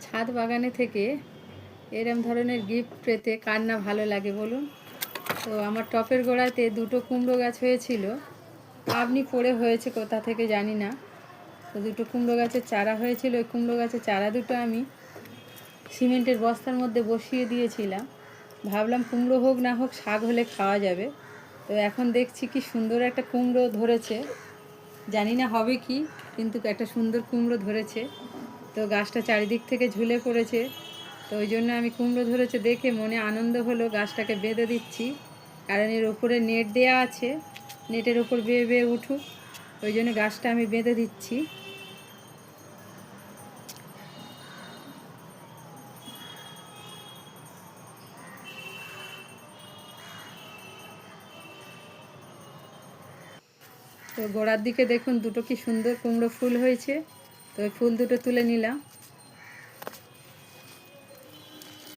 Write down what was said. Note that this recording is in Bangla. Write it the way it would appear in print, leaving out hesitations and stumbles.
ছাদ বাগানে থেকে এরম ধরনের গিফট পেতে কার না ভালো লাগে বলুন। তো আমার টপের গোড়াতে দুটো কুমড়ো গাছ হয়েছিল, আপনি পড়ে হয়েছে কোথা থেকে জানি না। তো দুটো কুমড়ো গাছের চারা হয়েছিল, ওই কুমড়ো গাছের চারা দুটো আমি সিমেন্টের বস্তার মধ্যে বসিয়ে দিয়েছিলাম। ভাবলাম কুমড়ো হোক না হোক শাক হলে খাওয়া যাবে। তো এখন দেখছি কি সুন্দর একটা কুমড়ো ধরেছে, জানি না হবে কি, কিন্তু একটা সুন্দর কুমড়ো ধরেছে। তো গাছটা চারিদিক থেকে ঝুলে পড়েছে, তো ওই জন্য আমি কুমড়ো ধরেছে দেখে মনে আনন্দ হলো, গাছটাকে বেঁধে দিচ্ছি। কারণ এর ওপরে নেট দেওয়া আছে, নেটের ওপর বেয়ে বেয়ে উঠুক, ওই জন্য গাছটা আমি বেঁধে দিচ্ছি। তো গোড়ার দিকে দেখুন দুটো কি সুন্দর কুমড়ো ফুল হয়েছে। তো ওই ফুল দুটো তুলে নিলাম।